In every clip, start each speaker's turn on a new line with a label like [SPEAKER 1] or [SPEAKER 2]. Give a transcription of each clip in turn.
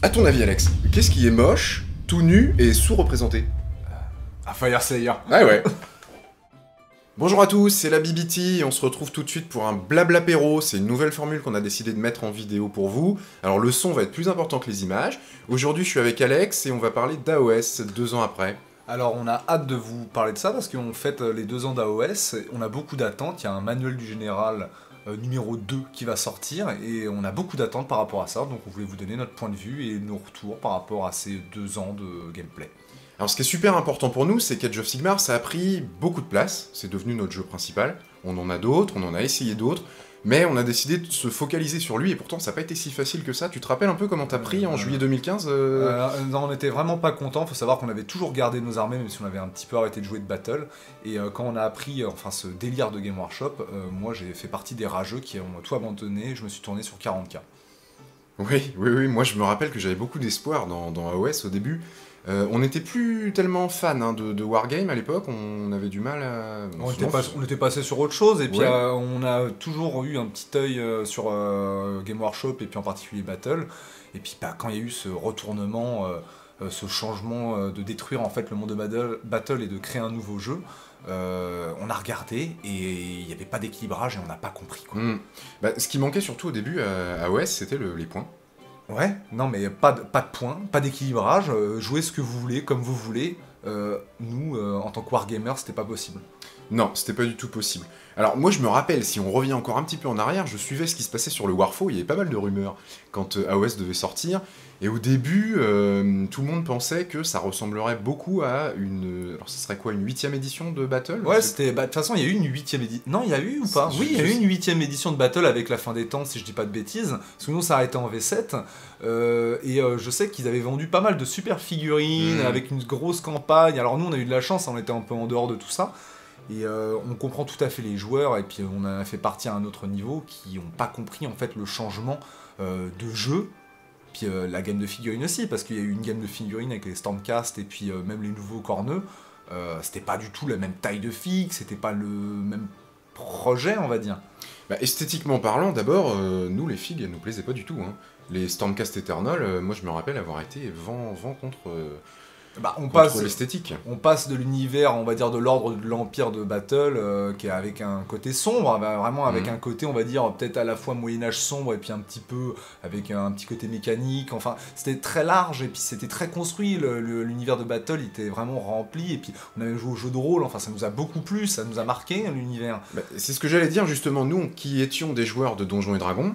[SPEAKER 1] À ton avis, Alex, qu'est-ce qui est moche, tout nu et sous-représenté?
[SPEAKER 2] Ah, Fire Slayer.
[SPEAKER 1] Ah ouais. Bonjour à tous, c'est la BBT et on se retrouve tout de suite pour un blabla-péro. C'est une nouvelle formule qu'on a décidé de mettre en vidéo pour vous. Alors le son va être plus important que les images. Aujourd'hui je suis avec Alex et on va parler d'AOS 2 ans après.
[SPEAKER 2] Alors on a hâte de vous parler de ça parce qu'on fête les 2 ans d'AOS, on a beaucoup d'attentes, il y a un manuel du général numéro 2 qui va sortir et on a beaucoup d'attentes par rapport à ça, donc on voulait vous donner notre point de vue et nos retours par rapport à ces 2 ans de gameplay.
[SPEAKER 1] Alors ce qui est super important pour nous, c'est qu'Age of Sigmar, ça a pris beaucoup de place, c'est devenu notre jeu principal. On en a d'autres, on en a essayé d'autres, mais on a décidé de se focaliser sur lui, et pourtant ça n'a pas été si facile que ça. Tu te rappelles un peu comment t'as pris en juillet 2015
[SPEAKER 2] Non, on était vraiment pas content. Faut savoir qu'on avait toujours gardé nos armées, même si on avait un petit peu arrêté de jouer de battle. Et quand on a appris ce délire de Game Workshop, moi j'ai fait partie des rageux qui ont tout abandonné. Je me suis tourné sur 40k.
[SPEAKER 1] Oui, moi je me rappelle que j'avais beaucoup d'espoir dans AOS au début. On n'était plus tellement fan de Wargame à l'époque, on avait du mal à...
[SPEAKER 2] On était passé sur autre chose, et puis
[SPEAKER 1] Ouais.
[SPEAKER 2] on a toujours eu un petit œil sur Game Workshop, et puis en particulier Battle. Et puis quand il y a eu ce retournement, ce changement de détruire en fait le monde de Battle et de créer un nouveau jeu, on a regardé, et il n'y avait pas d'équilibrage, et on n'a pas compris, quoi.
[SPEAKER 1] Ce qui manquait surtout au début à AOS, c'était les points.
[SPEAKER 2] Ouais, non mais pas de points, pas d'équilibrage, jouez ce que vous voulez, comme vous voulez. Nous, en tant que wargamer, c'était pas possible.
[SPEAKER 1] Non, c'était pas du tout possible. Alors moi je me rappelle, si on revient encore un petit peu en arrière, je suivais ce qui se passait sur le Warfo, il y avait pas mal de rumeurs quand AOS devait sortir, et au début, tout le monde pensait que ça ressemblerait beaucoup à une... Alors ce serait quoi, une 8ème édition de Battle?
[SPEAKER 2] Ouais, c'était. De toute façon, il y a eu une 8ème édition. Non, il y a eu ou pas? Oui, il y a eu une 8ème édition de Battle avec la fin des temps, si je dis pas de bêtises. Sinon, ça a été en V7. Je sais qu'ils avaient vendu pas mal de super figurines avec une grosse campagne. Alors, nous, on a eu de la chance, on était un peu en dehors de tout ça. Et on comprend tout à fait les joueurs, et puis on a fait partie à un autre niveau qui n'ont pas compris en fait le changement de jeu. Puis la gamme de figurines aussi, parce qu'il y a eu une gamme de figurines avec les Stormcast et puis même les nouveaux corneux. C'était pas du tout la même taille de figue, c'était pas le même projet, on va dire.
[SPEAKER 1] Esthétiquement parlant, d'abord, nous les figues, elles nous plaisaient pas du tout. Hein. Les Stormcast Eternal, moi je me rappelle avoir été vent contre l'esthétique.
[SPEAKER 2] On passe de l'univers, on va dire, de l'ordre de l'Empire de Battle, qui est avec un côté sombre, vraiment avec un côté, on va dire, peut-être à la fois Moyen-Âge sombre, et puis un petit peu avec un petit côté mécanique. Enfin, c'était très large, et puis c'était très construit. L'univers de Battle, il était vraiment rempli, et puis on avait joué au jeu de rôle, enfin, ça nous a beaucoup plu, ça nous a marqué, l'univers.
[SPEAKER 1] C'est ce que j'allais dire, justement, nous qui étions des joueurs de Donjons et Dragons,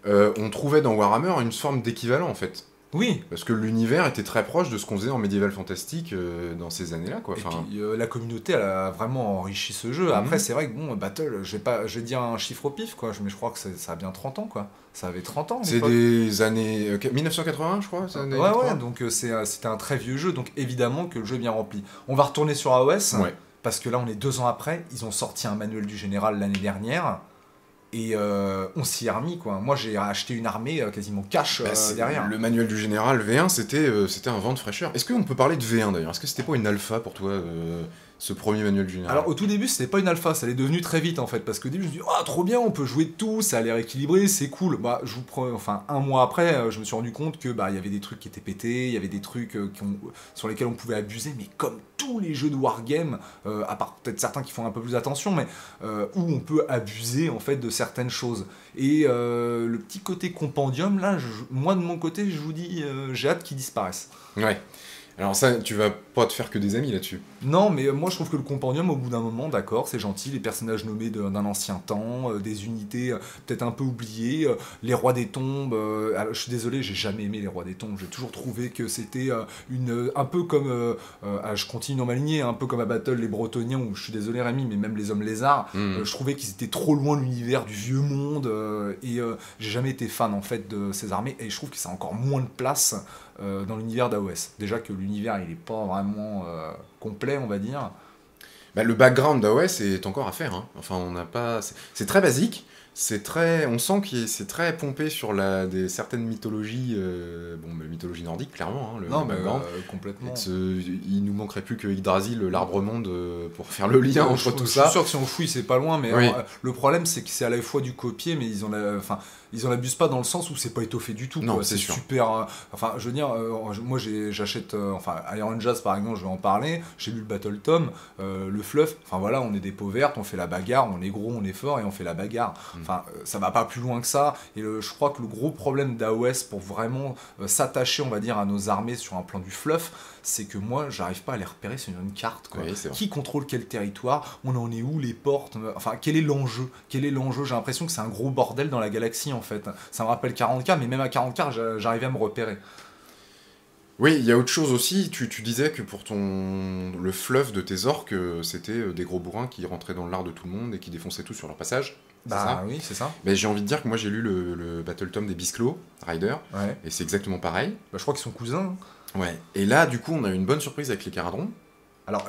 [SPEAKER 1] on trouvait dans Warhammer une forme d'équivalent, en fait.
[SPEAKER 2] Oui.
[SPEAKER 1] Parce que l'univers était très proche de ce qu'on faisait en médiéval fantastique dans ces années-là, quoi.
[SPEAKER 2] Et puis la communauté, elle a vraiment enrichi ce jeu. Après, c'est vrai que bon, Battle, je vais dire un chiffre au pif, quoi, mais je crois que ça a bien 30 ans, quoi. Ça avait 30 ans.
[SPEAKER 1] C'est des années 1980, je crois.
[SPEAKER 2] Ouais, donc c'était un très vieux jeu, donc évidemment que le jeu est bien rempli. On va retourner sur AOS, parce que là, on est 2 ans après. Ils ont sorti un manuel du général l'année dernière. Et on s'y est remis, quoi. Moi, j'ai acheté une armée quasiment cash derrière.
[SPEAKER 1] Le manuel du général V1, c'était un vent de fraîcheur. Est-ce qu'on peut parler de V1 d'ailleurs? Est-ce que c'était pas une alpha pour toi, ce premier manuel du général?
[SPEAKER 2] Alors au tout début, c'était pas une alpha, ça l'est devenu très vite en fait, parce qu'au début, je me suis dit, oh trop bien, on peut jouer de tout, ça a l'air équilibré, c'est cool. Je vous prends, un mois après, je me suis rendu compte que il y avait des trucs qui étaient pétés, il y avait des trucs sur lesquels on pouvait abuser, mais comme tous les jeux de wargame, à part peut-être certains qui font un peu plus attention, mais où on peut abuser en fait de certaines choses. Et le petit côté compendium, là, moi de mon côté, je vous dis, j'ai hâte qu'il disparaisse.
[SPEAKER 1] Ouais. Alors ça, tu vas pas te faire que des amis là-dessus.
[SPEAKER 2] Non, mais moi je trouve que le compendium, au bout d'un moment, d'accord, c'est gentil, les personnages nommés d'un ancien temps, des unités peut-être un peu oubliées, les rois des tombes. Alors, je suis désolé, j'ai jamais aimé les rois des tombes. J'ai toujours trouvé que c'était un peu comme, je continue dans ma lignée, un peu comme à Battle les Bretoniens, où je suis désolé Rémi, mais même les hommes lézards, je trouvais qu'ils étaient trop loin de l'univers du vieux monde, et j'ai jamais été fan en fait de ces armées, et je trouve que ça a encore moins de place dans l'univers d'AOS. Déjà que l'univers il est pas vraiment complet, on va dire.
[SPEAKER 1] Le background d'AOS est encore à faire. Hein. Enfin, on n'a pas. C'est très basique. On sent que c'est très pompé sur certaines mythologies, la mythologie nordique, clairement, hein,
[SPEAKER 2] Non,
[SPEAKER 1] le
[SPEAKER 2] mais
[SPEAKER 1] background.
[SPEAKER 2] complètement.
[SPEAKER 1] Il nous manquerait plus que Yggdrasil, l'arbre monde, pour faire le lien entre tout ça.
[SPEAKER 2] Je suis sûr que si on fouille, c'est pas loin, mais
[SPEAKER 1] Oui.
[SPEAKER 2] le problème, c'est que c'est à la fois du copier, mais ils en abusent pas dans le sens où c'est pas étoffé du tout.
[SPEAKER 1] Non,
[SPEAKER 2] Quoi.
[SPEAKER 1] c'est
[SPEAKER 2] C'est
[SPEAKER 1] sûr.
[SPEAKER 2] super. Enfin, je veux dire, moi j'achète. Iron Jazz par exemple, je vais en parler. J'ai lu le Battle Tom, le fluff. Enfin voilà, on est des peaux vertes, on fait la bagarre, on est gros, on est fort et on fait la bagarre. Enfin, ça va pas plus loin que ça. Et je crois que le gros problème d'AOS pour vraiment s'attacher, on va dire, à nos armées sur un plan du fluff, c'est que moi, j'arrive pas à les repérer sur une carte. Quoi.
[SPEAKER 1] Oui, c'est vrai.
[SPEAKER 2] Qui contrôle quel territoire? On en est où? Les portes? Enfin, quel est l'enjeu? Quel est l'enjeu? J'ai l'impression que c'est un gros bordel dans la galaxie, en fait. Ça me rappelle 40K, mais même à 40K, j'arrivais à me repérer.
[SPEAKER 1] Oui, il y a autre chose aussi. Tu disais que pour le fluff de tes orques, c'était des gros bourrins qui rentraient dans l'art de tout le monde et qui défonçaient tout sur leur passage. C'est ça?
[SPEAKER 2] Oui, c'est ça.
[SPEAKER 1] Mais j'ai envie de dire que moi j'ai lu le Battle Tom des Bisclos, Rider,
[SPEAKER 2] Ouais.
[SPEAKER 1] et c'est exactement pareil.
[SPEAKER 2] Je crois qu'ils sont cousins. Hein.
[SPEAKER 1] Ouais. Et là, du coup, on a eu une bonne surprise avec les Caradrons.
[SPEAKER 2] Alors,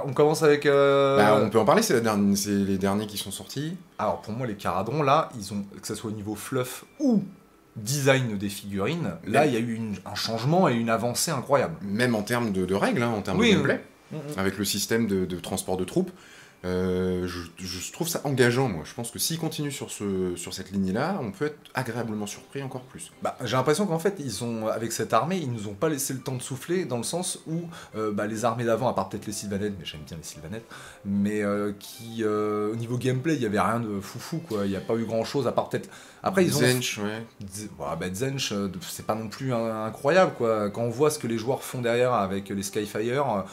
[SPEAKER 2] on commence avec...
[SPEAKER 1] On peut en parler, c'est les derniers qui sont sortis.
[SPEAKER 2] Alors, pour moi, les Caradrons, là, ils ont, que ce soit au niveau fluff ou design des figurines, là, il y a eu un changement et une avancée incroyable.
[SPEAKER 1] Même en termes de règles, hein, en termes de gameplay, avec le système de transport de troupes. Je trouve ça engageant, moi. Je pense que s'ils continuent sur cette ligne-là, on peut être agréablement surpris encore plus.
[SPEAKER 2] J'ai l'impression qu'en fait, avec cette armée, ils nous ont pas laissé le temps de souffler, dans le sens où les armées d'avant, à part peut-être les Sylvanettes, mais j'aime bien les Sylvanettes, mais au niveau gameplay, il y avait rien de foufou, quoi. Il n'y a pas eu grand-chose, à part peut-être... Après, ils ont...
[SPEAKER 1] Zench, ouais.
[SPEAKER 2] Zench, c'est pas non plus incroyable, quoi. Quand on voit ce que les joueurs font derrière avec les Skyfire...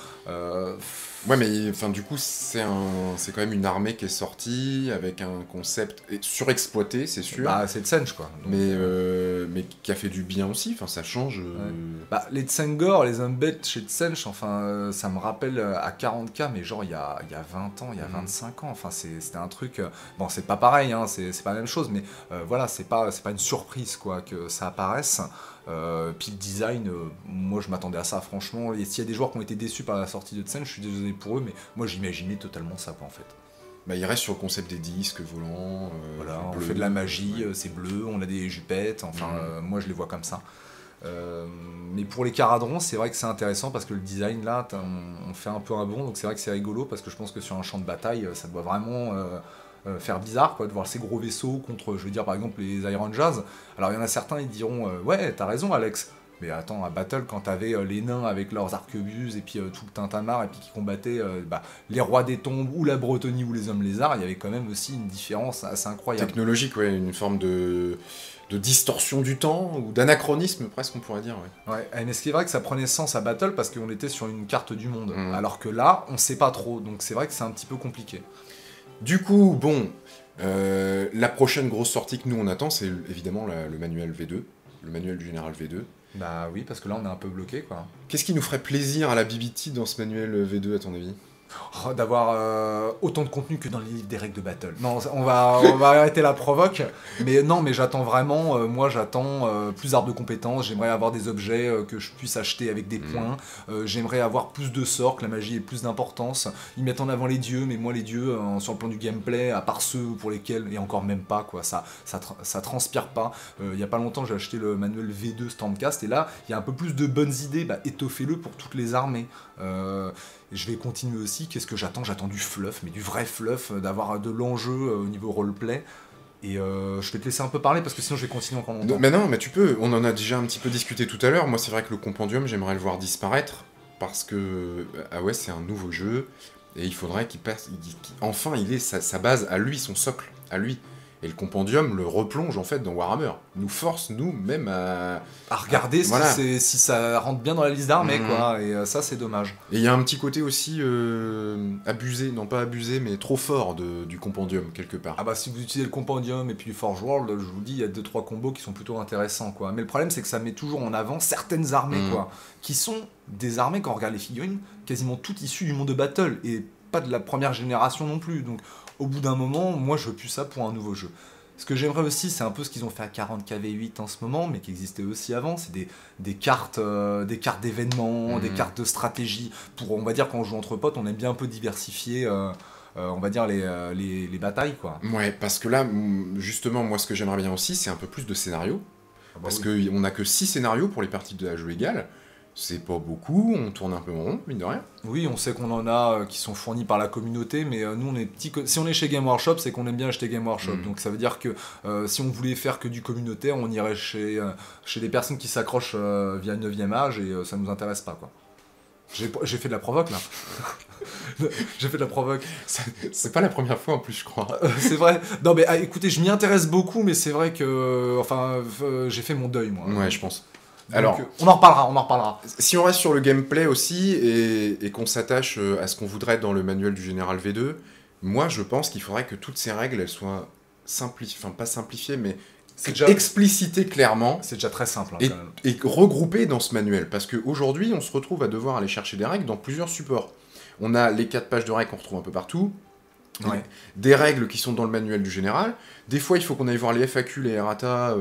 [SPEAKER 1] Ouais, mais enfin, du coup, c'est quand même une armée qui est sortie avec un concept surexploité, c'est sûr.
[SPEAKER 2] C'est Tsench, quoi. Donc,
[SPEAKER 1] mais qui a fait du bien aussi, enfin, ça change.
[SPEAKER 2] Ouais. Les Tsengor, les Umbet chez Tsench, enfin, ça me rappelle à 40K, mais genre il y a 20 ans, il y a 25 ans, enfin, c'était un truc. Bon, c'est pas pareil, hein, c'est pas la même chose, mais voilà, c'est pas une surprise, quoi, que ça apparaisse. Puis le design, moi je m'attendais à ça franchement, et s'il y a des joueurs qui ont été déçus par la sortie de Tsench, je suis désolé pour eux, mais moi j'imaginais totalement ça, quoi, en fait.
[SPEAKER 1] Il reste sur le concept des disques volants.
[SPEAKER 2] Voilà, on
[SPEAKER 1] bleu,
[SPEAKER 2] fait de la magie, c'est bleu, on a des jupettes, enfin moi je les vois comme ça. Mais pour les Caradrons, c'est vrai que c'est intéressant parce que le design là, on fait un peu un bond, donc c'est vrai que c'est rigolo parce que je pense que sur un champ de bataille, ça doit vraiment faire bizarre, quoi, de voir ces gros vaisseaux contre, je veux dire par exemple les Iron Jazz. Alors il y en a certains, ils diront ouais, t'as raison Alex. Mais attends, à Battle, quand t'avais les nains avec leurs arquebuses et puis tout le tintamarre et puis qui combattaient les rois des tombes ou la Bretonnie ou les hommes lézards, il y avait quand même aussi une différence assez incroyable.
[SPEAKER 1] Technologique, ouais, une forme de distorsion du temps ou d'anachronisme presque, on pourrait dire.
[SPEAKER 2] Ouais, mais ce qui est vrai que ça prenait sens à Battle parce qu'on était sur une carte du monde, alors que là, on sait pas trop, donc c'est vrai que c'est un petit peu compliqué.
[SPEAKER 1] Du coup, bon, la prochaine grosse sortie que nous on attend, c'est évidemment le manuel V2, le manuel du général V2.
[SPEAKER 2] Bah oui, parce que là on est un peu bloqué, quoi.
[SPEAKER 1] Qu'est-ce qui nous ferait plaisir à la BBT dans ce manuel V2 à ton avis?
[SPEAKER 2] D'avoir autant de contenu que dans les livres des règles de battle. Non, on va arrêter la provoque. Mais non, mais j'attends vraiment, moi j'attends plus d'arbres de compétences, j'aimerais avoir des objets que je puisse acheter avec des points, j'aimerais avoir plus de sorts, que la magie ait plus d'importance. Ils mettent en avant les dieux, mais moi les dieux, sur le plan du gameplay, à part ceux pour lesquels, et encore même pas, quoi, ça transpire pas. Il y a pas longtemps j'ai acheté le manuel V2 Standcast, et là il y a un peu plus de bonnes idées, étoffez-le pour toutes les armées. Je vais continuer aussi, qu'est-ce que j'attends? J'attends du fluff, mais du vrai fluff, d'avoir de l'enjeu au niveau roleplay. Et je vais te laisser un peu parler parce que sinon je vais continuer encore longtemps.
[SPEAKER 1] Mais tu peux, on en a déjà un petit peu discuté tout à l'heure. Moi c'est vrai que le compendium, j'aimerais le voir disparaître parce que c'est un nouveau jeu et il faudrait qu'il passe, enfin il ait sa base à lui, son socle à lui. Et le compendium le replonge en fait dans Warhammer, nous force nous-mêmes à
[SPEAKER 2] regarder si ça rentre bien dans la liste d'armées, quoi, et ça c'est dommage.
[SPEAKER 1] Et il y a un petit côté aussi abusé, non pas abusé, mais trop fort du compendium quelque part.
[SPEAKER 2] Si vous utilisez le compendium et puis du Forge World, je vous dis, il y a 2-3 combos qui sont plutôt intéressants, quoi. Mais le problème c'est que ça met toujours en avant certaines armées, quoi, qui sont des armées, quand on regarde les figurines, quasiment toutes issues du monde de Battle, et pas de la première génération non plus, donc au bout d'un moment, moi je veux plus ça pour un nouveau jeu. Ce que j'aimerais aussi, c'est un peu ce qu'ils ont fait à 40KV8 en ce moment, mais qui existait aussi avant, c'est des cartes d'événements, des cartes de stratégie. Pour, on va dire, quand on joue entre potes, on aime bien un peu diversifier on va dire, les batailles, quoi.
[SPEAKER 1] Ouais, parce que là, justement, moi, ce que j'aimerais bien aussi, c'est un peu plus de scénario.
[SPEAKER 2] Ah bah
[SPEAKER 1] Parce
[SPEAKER 2] oui.
[SPEAKER 1] qu'on n'a que 6 scénarios pour les parties à jeu égal. C'est pas beaucoup, on tourne un peu en rond, mine de rien.
[SPEAKER 2] Oui, on sait qu'on en a qui sont fournis par la communauté, mais nous, on est si on est chez Game Workshop, c'est qu'on aime bien acheter Game Workshop. Donc ça veut dire que si on voulait faire que du communautaire, on irait chez des personnes qui s'accrochent via le 9e âge, et ça nous intéresse pas, quoi. J'ai fait de la provoque, là. J'ai fait de la provoque.
[SPEAKER 1] C'est pas la première fois en plus, je crois.
[SPEAKER 2] C'est vrai. Non, mais écoutez, je m'y intéresse beaucoup, mais c'est vrai que... Enfin, j'ai fait mon deuil, moi.
[SPEAKER 1] Ouais, je pense.
[SPEAKER 2] Donc,
[SPEAKER 1] Alors,
[SPEAKER 2] on en reparlera, on en reparlera.
[SPEAKER 1] si on reste sur le gameplay aussi, et qu'on s'attache à ce qu'on voudrait dans le manuel du Général V2, moi, je pense qu'il faudrait que toutes ces règles, elles soient simplifiées, enfin pas simplifiées, mais explicitées clairement.
[SPEAKER 2] C'est déjà très simple, hein,
[SPEAKER 1] Et,
[SPEAKER 2] quand même.
[SPEAKER 1] et regroupées dans ce manuel. Parce qu'aujourd'hui, on se retrouve à devoir aller chercher des règles dans plusieurs supports. On a les 4 pages de règles qu'on retrouve un peu partout.
[SPEAKER 2] Ouais.
[SPEAKER 1] Des règles qui sont dans le manuel du général. Des fois, il faut qu'on aille voir les FAQ, les errata,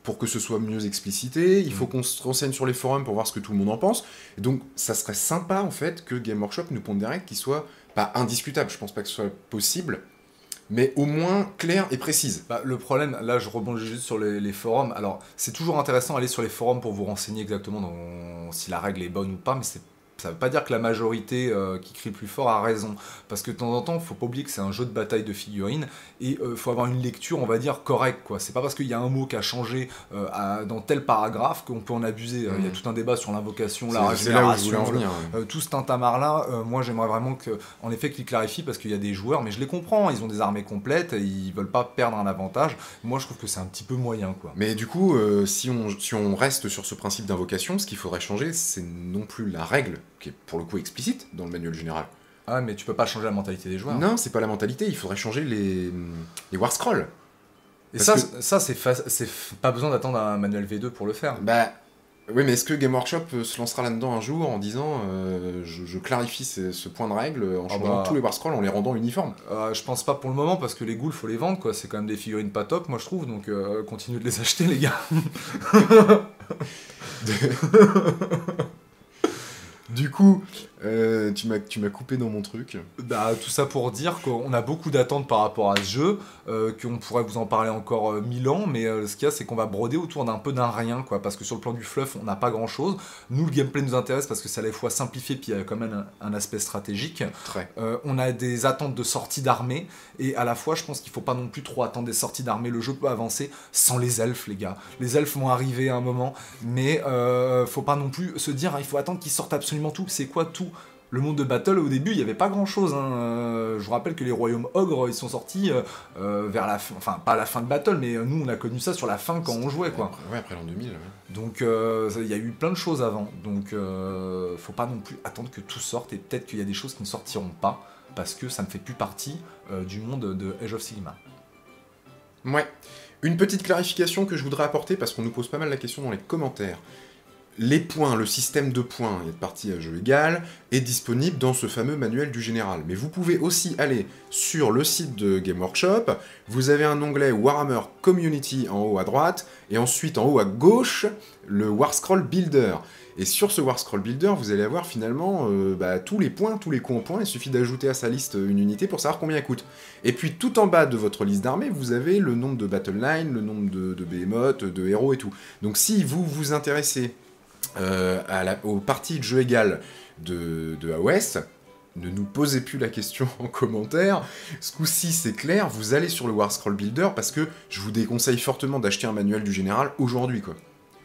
[SPEAKER 1] pour que ce soit mieux explicité. Il faut qu'on se renseigne sur les forums pour voir ce que tout le monde en pense. Et donc, ça serait sympa, en fait, que Game Workshop nous ponde des règles qui soient pas indiscutables. Je pense pas que ce soit possible, mais au moins claires et précises.
[SPEAKER 2] Bah, le problème, là je rebondis juste sur les forums. Alors c'est toujours intéressant d'aller sur les forums pour vous renseigner exactement si la règle est bonne ou pas, mais ça veut pas dire que la majorité qui crie le plus fort a raison. Parce que de temps en temps, faut pas oublier que c'est un jeu de bataille de figurines et faut avoir une lecture, on va dire, correcte, quoi. C'est pas parce qu'il y a un mot qui a changé dans tel paragraphe qu'on peut en abuser. Il y a tout un débat sur l'invocation, la
[SPEAKER 1] C'est là où je voulais en
[SPEAKER 2] régénération,
[SPEAKER 1] venir.
[SPEAKER 2] tout ce tintamarre-là. Moi j'aimerais vraiment en effet qu'il clarifie parce qu'il y a des joueurs, mais je les comprends, ils ont des armées complètes, et ils veulent pas perdre un avantage. Moi je trouve que c'est un petit peu moyen, quoi.
[SPEAKER 1] Mais du coup, si on reste sur ce principe d'invocation, ce qu'il faudrait changer, c'est non plus la règle, qui est pour le coup explicite dans le manuel général.
[SPEAKER 2] Ah, mais tu peux pas changer la mentalité des joueurs.
[SPEAKER 1] Non, c'est pas la mentalité, il faudrait changer les War Scrolls.
[SPEAKER 2] Et
[SPEAKER 1] Parce
[SPEAKER 2] ça c'est pas besoin d'attendre un manuel V2 pour le faire.
[SPEAKER 1] Bah, oui, mais est-ce que Game Workshop se lancera là-dedans un jour en disant je clarifie ce point de règle en changeant tous les War Scrolls, en les rendant uniformes?
[SPEAKER 2] Je pense pas pour le moment parce que les ghouls faut les vendre, quoi. C'est quand même des figurines pas top, moi je trouve, donc continuez de les acheter, les gars.
[SPEAKER 1] Du coup, tu m'as coupé dans mon truc.
[SPEAKER 2] Bah, tout ça pour dire qu'on a beaucoup d'attentes par rapport à ce jeu, qu'on pourrait vous en parler encore 1000 ans, mais ce qu'il y a, c'est qu'on va broder autour d'un peu d'un rien, quoi, parce que sur le plan du fluff, on n'a pas grand chose. Nous, le gameplay nous intéresse parce que c'est à la fois simplifié, puis il y a quand même un aspect stratégique.
[SPEAKER 1] Très.
[SPEAKER 2] On a des attentes de sortie d'armée, et à la fois, je pense qu'il faut pas non plus trop attendre des sorties d'armée. Le jeu peut avancer sans les elfes, les gars. Les elfes vont arriver à un moment, mais faut pas non plus se dire, il faut attendre qu'ils sortent absolument tout. C'est quoi tout? Le monde de Battle, au début, il n'y avait pas grand-chose. Je vous rappelle que les royaumes ogres, ils sont sortis vers la fin, enfin pas à la fin de Battle, mais nous, on a connu ça sur la fin quand on jouait, quoi.
[SPEAKER 1] Ouais, après l'an 2000. Ouais.
[SPEAKER 2] Donc, il y a eu plein de choses avant. Donc, faut pas non plus attendre que tout sorte, et peut-être qu'il y a des choses qui ne sortiront pas, parce que ça ne fait plus partie du monde de Age of Sigmar.
[SPEAKER 1] Ouais. Une petite clarification que je voudrais apporter, parce qu'on nous pose pas mal la question dans les commentaires. Les points, le système de points et de parties à jeu égal est disponible dans ce fameux manuel du général. Mais vous pouvez aussi aller sur le site de Game Workshop, vous avez un onglet Warhammer Community en haut à droite, et ensuite en haut à gauche, le War Scroll Builder. Et sur ce War Scroll Builder, vous allez avoir finalement tous les points, tous les coups en points, il suffit d'ajouter à sa liste une unité pour savoir combien elle coûte. Et puis tout en bas de votre liste d'armées, vous avez le nombre de battle line, le nombre de behemoths, de héros et tout. Donc si vous vous intéressez aux parties de jeu égal de AOS, ne nous posez plus la question en commentaire. Ce coup-ci, c'est clair, vous allez sur le War Scroll Builder parce que je vous déconseille fortement d'acheter un manuel du général aujourd'hui, quoi.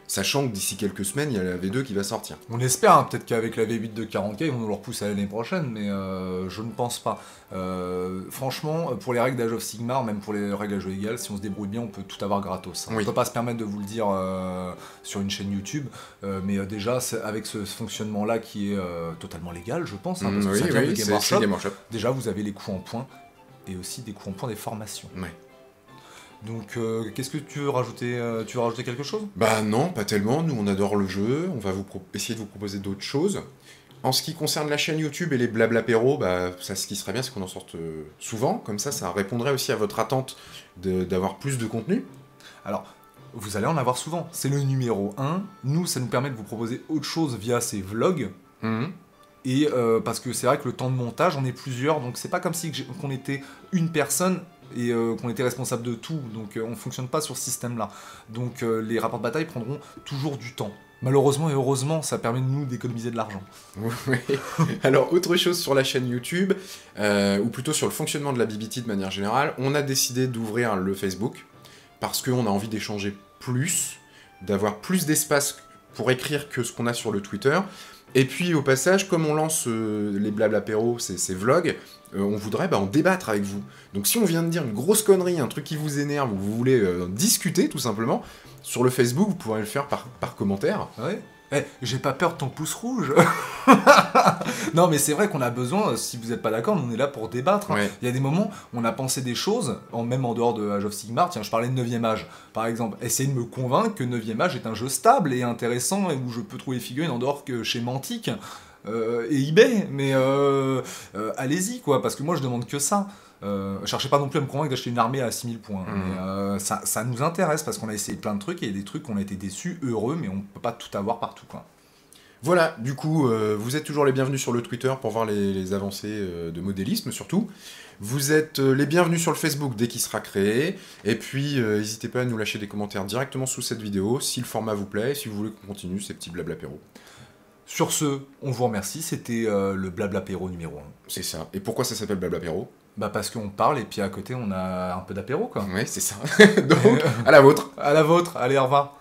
[SPEAKER 1] Sachant que d'ici quelques semaines, il y a la V2 qui va sortir.
[SPEAKER 2] On espère, hein, peut-être qu'avec la V8 de 40K, ils vont nous le repousser à l'année prochaine, mais je ne pense pas. Franchement, pour les règles d'Age of Sigmar, même pour les règles à jeu égal, si on se débrouille bien, on peut tout avoir gratos. Hein. Oui. On ne peut pas se permettre de vous le dire sur une chaîne YouTube, mais déjà, avec ce fonctionnement-là qui est totalement légal, je pense, hein, parce que ça vient de Game Workshop. Déjà, vous avez les coups en points, et aussi des coups en points des formations.
[SPEAKER 1] Ouais.
[SPEAKER 2] Donc, qu'est-ce que tu veux rajouter? Tu veux rajouter quelque chose?
[SPEAKER 1] Bah non, pas tellement. Nous, on adore le jeu. On va essayer de vous proposer d'autres choses. En ce qui concerne la chaîne YouTube et les blablapéros, bah, ça, ce qui serait bien, c'est qu'on en sorte souvent. Comme ça répondrait aussi à votre attente d'avoir plus de contenu.
[SPEAKER 2] Alors, vous allez en avoir souvent. C'est le numéro 1. Nous, ça nous permet de vous proposer autre chose via ces vlogs. Et parce que c'est vrai que le temps de montage, on est plusieurs, donc c'est pas comme si qu'on était une personne et qu'on était responsable de tout, donc on fonctionne pas sur ce système-là. Donc les rapports de bataille prendront toujours du temps. Malheureusement et heureusement, ça permet de nous d'économiser de l'argent.
[SPEAKER 1] Oui. Alors, autre chose sur la chaîne YouTube, ou plutôt sur le fonctionnement de la BBT de manière générale, on a décidé d'ouvrir le Facebook, parce qu'on a envie d'échanger plus, d'avoir plus d'espace pour écrire que ce qu'on a sur le Twitter. Et puis au passage, comme on lance les Blablapéros, ces vlogs, on voudrait en débattre avec vous. Donc si on vient de dire une grosse connerie, un truc qui vous énerve, ou vous voulez discuter tout simplement, sur le Facebook, vous pourrez le faire par commentaire.
[SPEAKER 2] Ouais. J'ai pas peur de ton pouce rouge. Non, mais c'est vrai qu'on a besoin, si vous n'êtes pas d'accord, on est là pour débattre.
[SPEAKER 1] Ouais.
[SPEAKER 2] Il y a des moments où on a pensé des choses, même en dehors de Age of Sigmar. Tiens, je parlais de 9ème âge, par exemple. Essayez de me convaincre que 9ème âge est un jeu stable et intéressant, et où je peux trouver figurines en dehors que chez Mantic et eBay. Mais allez-y, quoi, parce que moi je demande que ça. Cherchez pas non plus à me convaincre d'acheter une armée à 6000 points. Mais, ça nous intéresse parce qu'on a essayé plein de trucs et il y a des trucs qu'on a été déçus, heureux, mais on peut pas tout avoir partout, quoi.
[SPEAKER 1] Voilà, du coup, vous êtes toujours les bienvenus sur le Twitter pour voir les avancées de modélisme, surtout. Vous êtes les bienvenus sur le Facebook dès qu'il sera créé. Et puis, n'hésitez pas à nous lâcher des commentaires directement sous cette vidéo, si le format vous plaît, si vous voulez qu'on continue ces petits Blablapéros.
[SPEAKER 2] Sur ce, on vous remercie, c'était le Blablapéro numéro 1.
[SPEAKER 1] C'est ça. Et pourquoi ça s'appelle Blablapéro ?
[SPEAKER 2] Bah parce qu'on parle et puis à côté on a un peu d'apéro, quoi.
[SPEAKER 1] Ouais, c'est ça. Donc, à la vôtre.
[SPEAKER 2] À la vôtre, allez, au revoir.